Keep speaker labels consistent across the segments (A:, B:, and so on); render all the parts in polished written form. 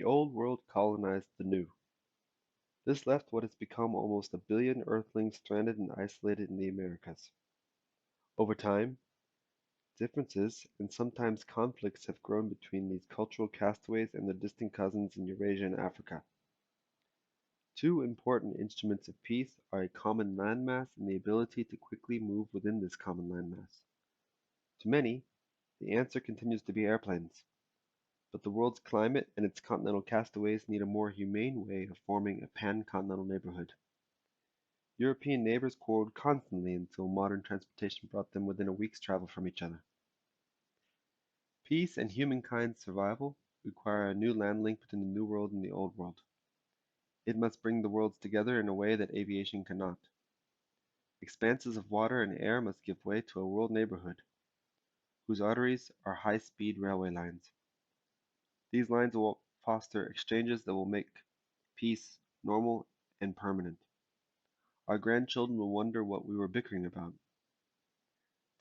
A: The Old World colonized the New. This left what has become almost a billion Earthlings stranded and isolated in the Americas. Over time, differences and sometimes conflicts have grown between these cultural castaways and their distant cousins in Eurasia and Africa. Two important instruments of peace are a common landmass and the ability to quickly move within this common landmass. To many, the answer continues to be airplanes, but the world's climate and its continental castaways need a more humane way of forming a pan-continental neighborhood. European neighbors quarreled constantly until modern transportation brought them within a week's travel from each other. Peace and humankind's survival require a new land link between the New World and the Old World. It must bring the worlds together in a way that aviation cannot. Expanses of water and air must give way to a world neighborhood, whose arteries are high-speed railway lines. These lines will foster exchanges that will make peace normal and permanent. Our grandchildren will wonder what we were bickering about.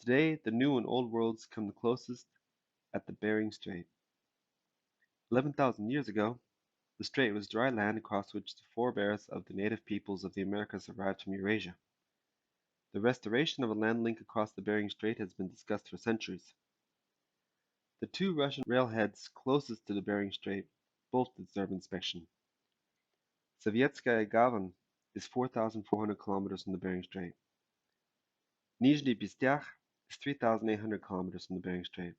A: Today, the New and Old Worlds come the closest at the Bering Strait. 11,000 years ago, the strait was dry land across which the forebears of the native peoples of the Americas arrived from Eurasia. The restoration of a land link across the Bering Strait has been discussed for centuries. The two Russian railheads closest to the Bering Strait both deserve inspection. Sovietskaya Gavan is 4,400 kilometers from the Bering Strait. Nizhny Bistyakh is 3,800 kilometers from the Bering Strait.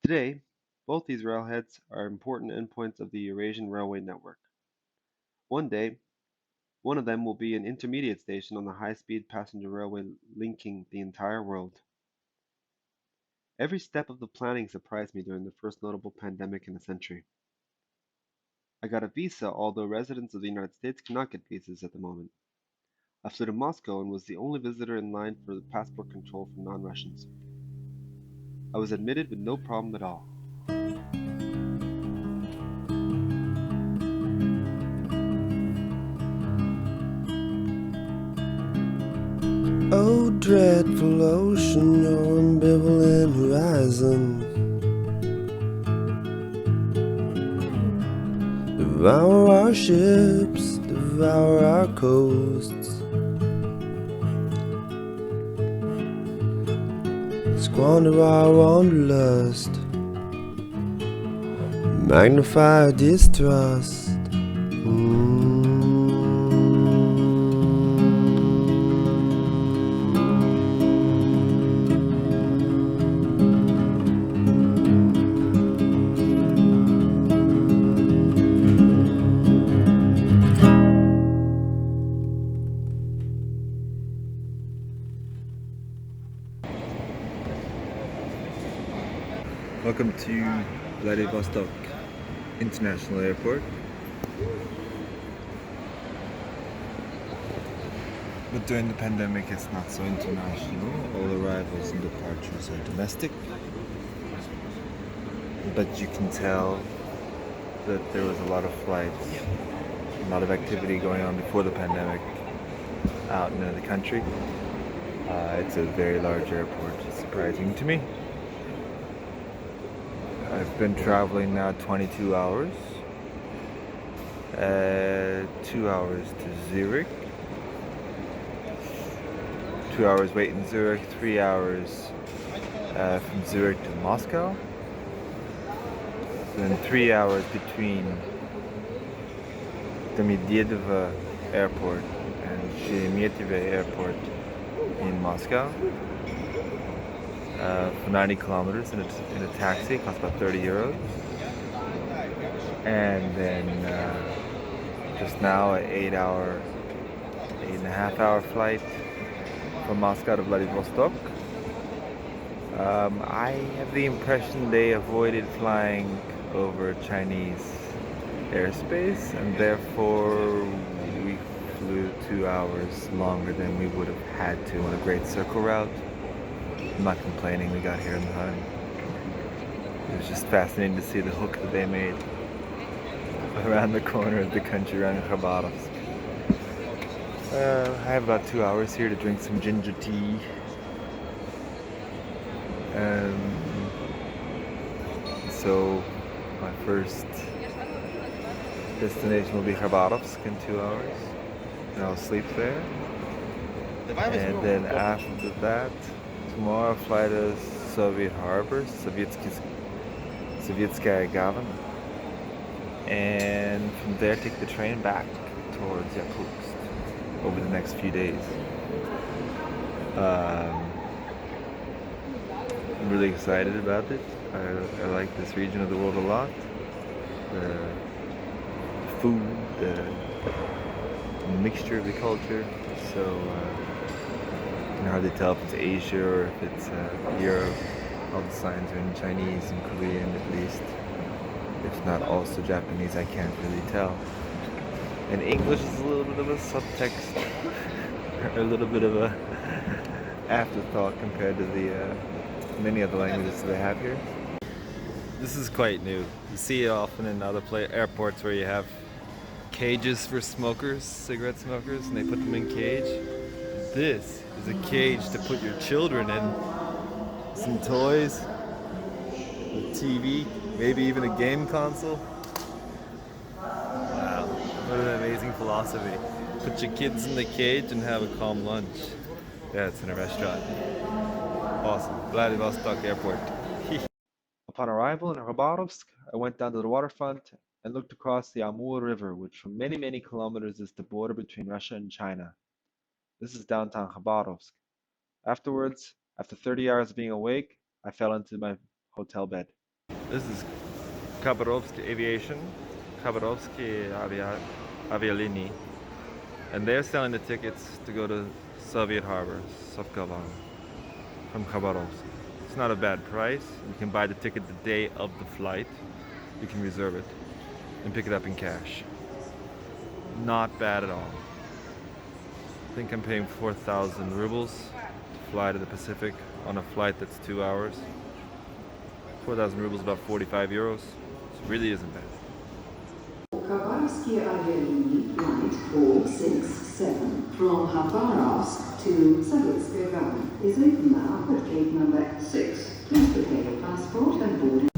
A: Today, both these railheads are important endpoints of the Eurasian railway network. One day, one of them will be an intermediate station on the high-speed passenger railway linking the entire world. Every step of the planning surprised me during the first notable pandemic in a century. I got a visa, although residents of the United States cannot get visas at the moment. I flew to Moscow and was the only visitor in line for the passport control from non-Russians. I was admitted with no problem at all.
B: Oh, dreadful ocean, your ambivalent horizon. Devour our ships, devour our coasts. Squander our wanderlust, magnify our distrust.
C: Welcome to Vladivostok International Airport. But during the pandemic, it's not so international. All arrivals and departures are domestic. But you can tell that there was a lot of flights, a lot of activity going on before the pandemic out in the country. It's a very large airport. It's surprising to me. I've been traveling now 22 hours. 2 hours to Zurich. 2 hours wait in Zurich. 3 hours from Zurich to Moscow. Then 3 hours between Domodedovo Airport and Sheremetyevo Airport in Moscow. For 90 kilometers in a taxi, it costs about 30 euros. And then just now an 8.5 hour flight from Moscow to Vladivostok. I have the impression they avoided flying over Chinese airspace, and therefore we flew 2 hours longer than we would have had to on a Great Circle route. I'm not complaining, we got here in time. It was just fascinating to see the hook that they made around the corner of the country, around Khabarovsk. I have about 2 hours here to drink some ginger tea. So my first Destination will be Khabarovsk in 2 hours. And I'll sleep there. And then after that, tomorrow I'll fly to Soviet Harbor, Sovietskaya Gavin. And from there take the train back towards Yakutsk over the next few days. I'm really excited about it. I like this region of the world a lot. The food, the mixture of the culture. So you can hardly tell if it's Asia or if it's Europe. All the signs are in Chinese and Korean at least. If not also Japanese, I can't really tell. And English is a little bit of a subtext, or a little bit of a afterthought compared to the many other languages they have here. This is quite new. You see it often in other airports where you have cages for smokers, cigarette smokers, and they put them in cage. This is a cage to put your children in. Some toys, a TV, maybe even a game console. Wow, what an amazing philosophy. Put your kids in the cage and have a calm lunch. Yeah, it's in a restaurant. Awesome. Vladivostok Airport. Upon arrival in Khabarovsk, I went down to the waterfront and looked across the Amur River, which for many, many kilometers is the border between Russia and China. This is downtown Khabarovsk. Afterwards, after 30 hours of being awake, I fell into my hotel bed. This is Khabarovsk Aviation, Khabarovsky Avialini, and they're selling the tickets to go to Soviet Harbor, Sovkhavan, from Khabarovsk. It's not a bad price. You can buy the ticket the day of the flight. You can reserve it and pick it up in cash. Not bad at all. I think I'm paying 4,000 rubles to fly to the Pacific on a flight that's 2 hours. 4,000 rubles, about 45 euros. So it really isn't bad.
D: Khabarovsky Avialini Flight 467 from Khabarovsk to Sovietskaya Gavin is open now at gate number 6. Please prepare your passport and boarding.